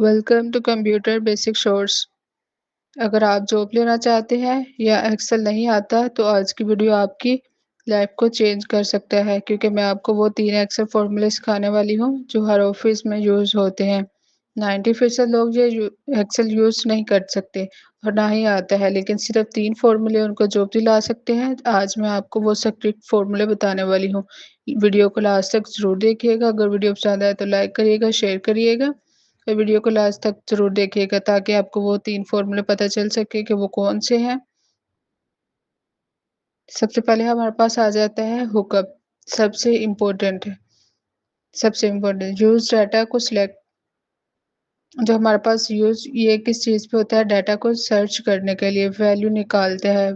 Welcome to computer basic shorts. अगर आप job लेना चाहते हैं या एक्सेल नहीं आता तो आज की वीडियो आपकी लाइफ को चेंज कर सकता है, क्योंकि मैं आपको वो 3 एक्सेल फॉर्मूले सिखाने वाली हूँ जो हर ऑफिस में यूज़ होते हैं। 90% लोग ये एक्सेल यूज़ नहीं कर सकते और ना ही आता है, लेकिन सिर्फ 3 फॉर्मूले उनको जॉब दिला सकते हैं। आज मैं आपको वो सीक्रेट फॉर्मूले बताने वाली हूँ। वीडियो को लास्ट तक ज़रूर देखिएगा। अगर वीडियो पसंद आए तो लाइक करिएगा, शेयर करिएगा और वीडियो को लास्ट तक ज़रूर देखिएगा ताकि आपको वो 3 फ़ॉर्मूले पता चल सके कि वो कौन से हैं। सबसे पहले हमारे पास आ जाता है हुकअप। सबसे इम्पोर्टेंट है, सबसे इम्पोर्टेंट यूज़ डाटा को सिलेक्ट। जो हमारे पास यूज़ ये किस चीज़ पे होता है, डाटा को सर्च करने के लिए वैल्यू निकालता है।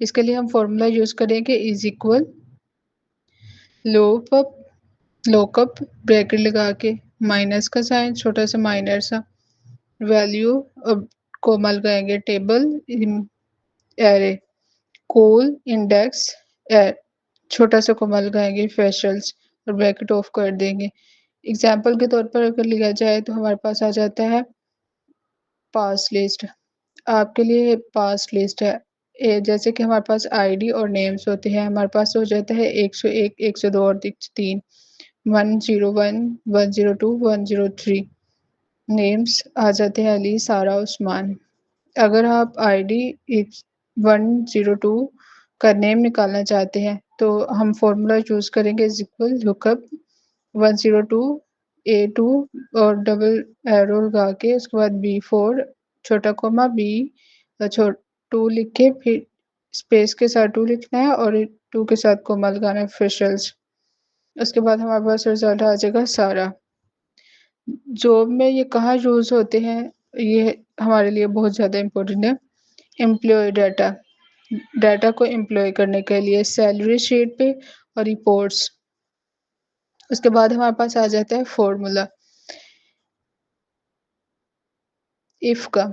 इसके लिए हम फ़ॉर्मूला यूज़ करेंगे is equal look up look up bracket लगा के माइनस का साइन छोटा सा माइनर सा वैल्यू अब कोमा लगाएंगे टेबल एरे कोल इंडेक्स छोटा सा कोमा लगाएंगे फैशल्स और ब्रैकेट ऑफ कर देंगे। एग्जाम्पल के तौर पर अगर लिया जाए तो हमारे पास आ जाता है पास लिस्ट। आपके लिए पास लिस्ट है जैसे कि हमारे पास आईडी और नेम्स होते हैं। हमारे पास हो जाता है 101 102 और 3 101 102 103। नेम्स आ जाते हैं अली सारा उस्मान। अगर आप आईडी 102 का नेम निकालना चाहते हैं तो हम फॉर्मूला यूज़ करेंगे इज इक्वल लुकअप 102 A2 और डबल एरो लगा के उसके बाद B4 छोटा कोमा B टू लिख के फिर स्पेस के साथ 2 लिखना है और 2 के साथ कोमा लगाना है फिशल्स। उसके बाद हमारे पास रिजल्ट आ जाएगा सारा। जॉब में ये कहाँ यूज़ होते हैं, ये हमारे लिए बहुत ज़्यादा इम्पोर्टेंट है। एम्प्लॉय डाटा, डाटा को एम्प्लॉय करने के लिए सैलरी शीट पे और रिपोर्ट्स। उसके बाद हमारे पास आ जाता है फॉर्मूला इफ का।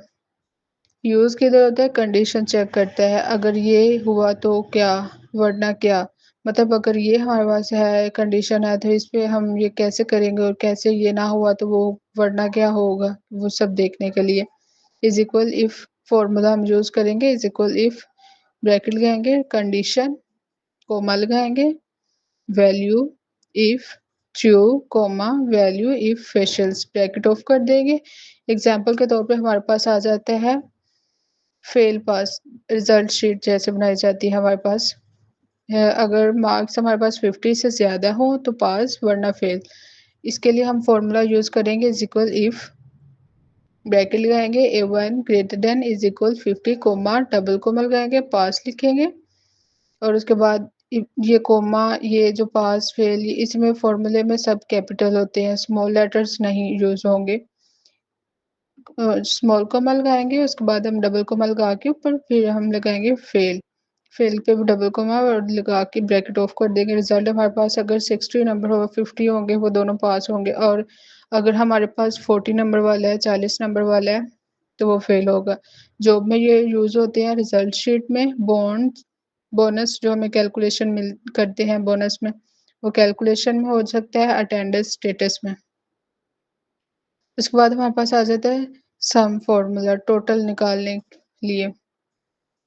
यूज़ किधर होता है, कंडीशन चेक करता है। अगर ये हुआ तो क्या, वरना क्या। मतलब अगर ये हमारे पास है कंडीशन है तो इस पे हम ये कैसे करेंगे और कैसे ये ना हुआ तो वो वरना क्या होगा, वो सब देखने के लिए इज इक्वल इफ फॉर्मूला हम यूज़ करेंगे। इज इक्वल इफ ब्रैकेट लगाएंगे कंडीशन कोमा लगाएंगे value if true comma value if false bracket off कर देंगे। एग्जाम्पल के तौर पे हमारे पास आ जाता है फेल पास। रिजल्ट शीट जैसे बनाई जाती है हमारे पास अगर मार्क्स हमारे पास 50 से ज़्यादा हो तो पास वरना फेल। इसके लिए हम फॉर्मूला यूज़ करेंगे इज इक्वल इफ ब्रैकेट लगाएंगे A1 greater than is equal 50 comma double comma लगाएंगे पास लिखेंगे और उसके बाद ये कोमा ये जो पास फेल इसमें फॉर्मूले में सब कैपिटल होते हैं, स्मॉल लेटर्स नहीं यूज़ होंगे। स्मॉल कोमा लगाएंगे उसके बाद हम डबल कोमा लगा के ऊपर फिर हम लगाएंगे फेल। फेल पे भी डबल कोमा और लगा के ब्रैकेट ऑफ कर देंगे। रिजल्ट हमारे पास अगर 60 नंबर होगा 50 होंगे वो दोनों पास होंगे और अगर हमारे पास 40 नंबर वाला है 40 नंबर वाला है तो वो फेल होगा। जॉब में ये यूज़ होते हैं रिजल्ट शीट में। बोनस जो हमें कैलकुलेशन मिल करते हैं बोनस में, वो कैलकुलेशन में हो सकता है अटेंडेंस स्टेटस में। उसके बाद हमारे पास आ जाता है सम फॉर्मूला टोटल निकालने के लिए।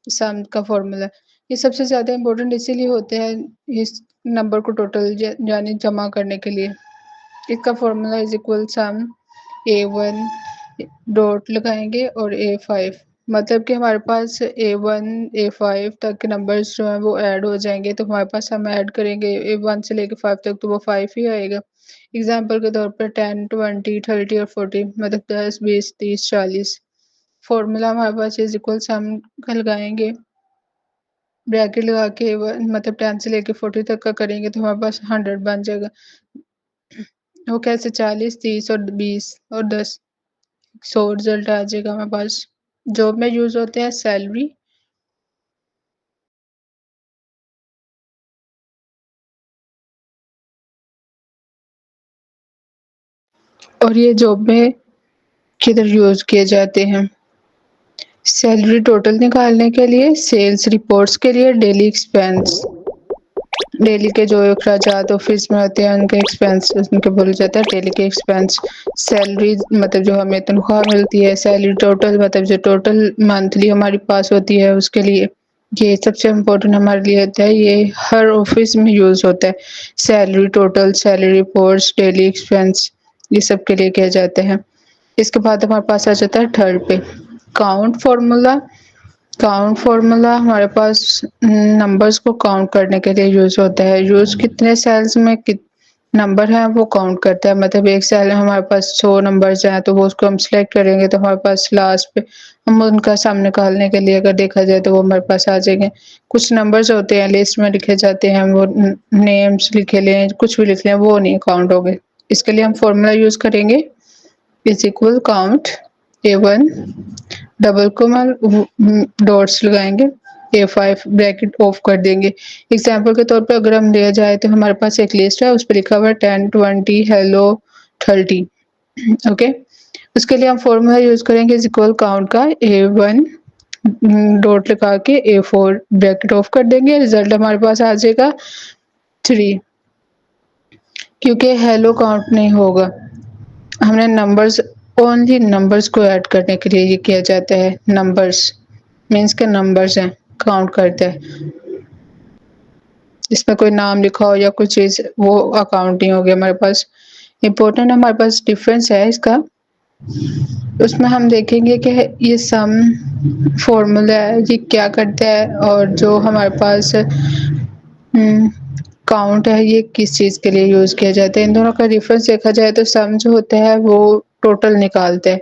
सम का फॉर्मूला ये सबसे ज़्यादा इम्पोर्टेंट इसीलिए होते हैं इस नंबर को टोटल यानी जमा करने के लिए। इसका formula is equal some A1 dot लगाएंगे और A5। मतलब कि हमारे पास A1 A5 तक के नंबर्स जो हैं वो ऐड हो जाएंगे तो हमारे पास हम ऐड करेंगे A1 से लेकर 5 तक तो वो 5 ही आएगा। एग्जाम्पल के तौर पर 10 20 30 और 40 मतलब 10 20 30 40। फॉर्मूला हमारे पास इज इक्वल सम का लगाएंगे ब्रैकेट लगा के मतलब 10 से लेके 40 तक का करेंगे तो हमारे पास 100 बन जाएगा। वो कैसे 40 30 और 20 और 10 100 रिजल्ट आ जाएगा हमारे पास। जॉब में यूज होते हैं सैलरी और ये जॉब में किधर यूज किए जाते हैं, सैलरी टोटल निकालने के लिए, सेल्स रिपोर्ट्स के लिए, डेली एक्सपेंस। डेली के जो अखराजात ऑफिस में होते हैं उनके एक्सपेंस उनके बोला जाता है डेली के एक्सपेंस। सैलरी मतलब जो हमें तनख्वाह मिलती है, सैलरी टोटल मतलब जो टोटल मंथली हमारे पास होती है उसके लिए, ये सबसे इम्पोर्टेंट हमारे लिए होता है। ये हर ऑफिस में यूज होता है। Salary total, salary reports, daily expense, ये सब के लिए किया जाते हैं। इसके बाद हमारे पास आ जाता है थर्ड पे काउंट फार्मूला। काउंट फार्मूला हमारे पास नंबर्स को काउंट करने के लिए यूज होता है। यूज कितने सेल्स में नंबर है वो काउंट करता है। मतलब एक सेल में हमारे पास 100 नंबर्स हैं तो वो उसको हम सिलेक्ट करेंगे तो हमारे पास लास्ट पे हम उनका सम निकालने के लिए अगर देखा जाए तो वो हमारे पास आ जाएंगे। कुछ नंबर्स होते हैं लिस्ट में लिखे जाते हैं, वो नेम्स लिखे लें, कुछ भी लिख लें, वो नहीं काउंट होंगे। इसके लिए हम फॉर्मूला यूज करेंगे is equal count A1 double comma dots लगाएंगे, A5 ब्रैकेट ऑफ कर देंगे। एग्जाम्पल के तौर पे अगर हम लिया जाए तो हमारे पास एक लिस्ट है, उस पर लिखा हुआ है 10 20 हेलो 30। ओके, उसके लिए हम फॉर्मूला यूज करेंगे इज इक्वल काउंट का A1 डॉट लगा के A4 ब्रैकेट ऑफ कर देंगे। रिजल्ट हमारे पास आ जाएगा 3, क्योंकि हेलो काउंट नहीं होगा। हमने नंबर्स ओनली नंबर्स को ऐड करने के लिए ये किया जाता है। नंबर्स मीन्स के नंबर्स हैं, काउंट करते हैं। इसमें कोई नाम लिखा हो या कोई चीज, वो अकाउंट नहीं होगी हमारे पास। इम्पोर्टेंट हमारे पास डिफरेंस है इसका। उसमें हम देखेंगे कि ये सम फॉर्मूला है ये क्या करता है, और जो हमारे पास काउंट है ये किस चीज के लिए यूज किया जाता है। इन दोनों का डिफरेंस देखा जाए तो सम जो होता है वो टोटल निकालता है,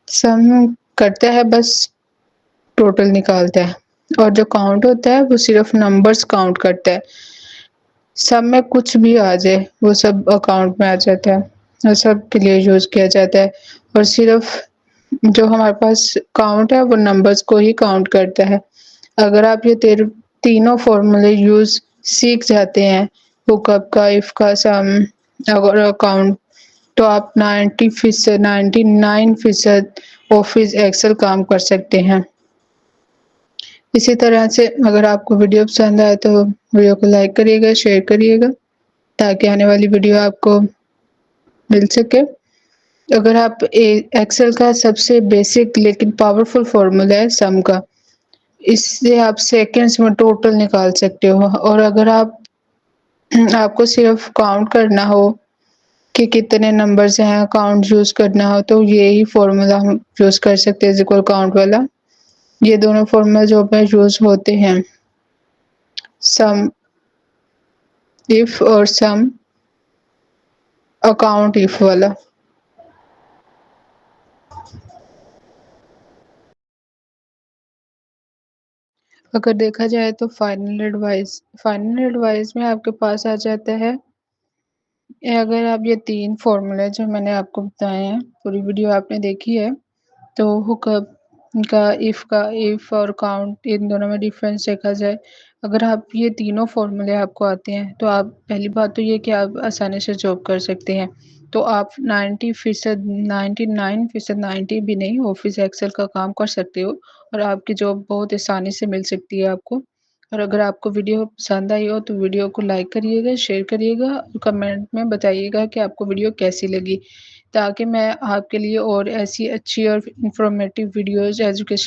सम करता है बस टोटल निकालता है, और जो काउंट होता है वो सिर्फ नंबर्स काउंट करता है। सम में कुछ भी आ जाए वो सब अकाउंट में आ जाता है और सब के लिए यूज किया जाता है। और सिर्फ जो हमारे पास काउंट है वो नंबर्स को ही काउंट करता है। अगर आप ये तीनों फॉर्मूले यूज सीख जाते हैं, लुकअप का, इफ का, सम और काउंट, तो आप 90% 99% ऑफिस एक्सेल काम कर सकते हैं। इसी तरह से अगर आपको वीडियो पसंद आए तो वीडियो को लाइक करिएगा, शेयर करिएगा, ताकि आने वाली वीडियो आपको मिल सके। अगर आप एक्सेल का सबसे बेसिक लेकिन पावरफुल फॉर्मूला है सम का, इससे आप सेकंड्स में टोटल निकाल सकते हो। और अगर आपको सिर्फ काउंट करना हो कि कितने नंबर्स हैं, काउंट यूज करना हो, तो ये ही फॉर्मूला हम यूज कर सकते हैं इक्वल काउंट वाला। ये दोनों फॉर्मूला जो पे यूज होते हैं, सम इफ और सम अकाउंट इफ वाला। अगर देखा जाए तो फाइनल एडवाइस में आपके पास आ जाता है, अगर आप ये 3 फॉर्मूले जो मैंने आपको बताए हैं, पूरी वीडियो आपने देखी है, तो हुकअप का इफ और काउंट, इन दोनों में डिफरेंस देखा जाए। अगर आप ये तीनों फॉर्मूले आपको आते हैं तो आप, पहली बात तो ये कि आप आसानी से जॉब कर सकते हैं। तो आप 90% 99% 90 भी नहीं, ऑफिस एक्सेल का काम कर सकते हो और आपकी जॉब बहुत आसानी से मिल सकती है आपको। और अगर आपको वीडियो पसंद आई हो तो वीडियो को लाइक करिएगा, शेयर करिएगा और कमेंट में बताइएगा कि आपको वीडियो कैसी लगी, ताकि मैं आपके लिए और ऐसी अच्छी और इन्फॉर्मेटिव वीडियोज़ एजुकेशन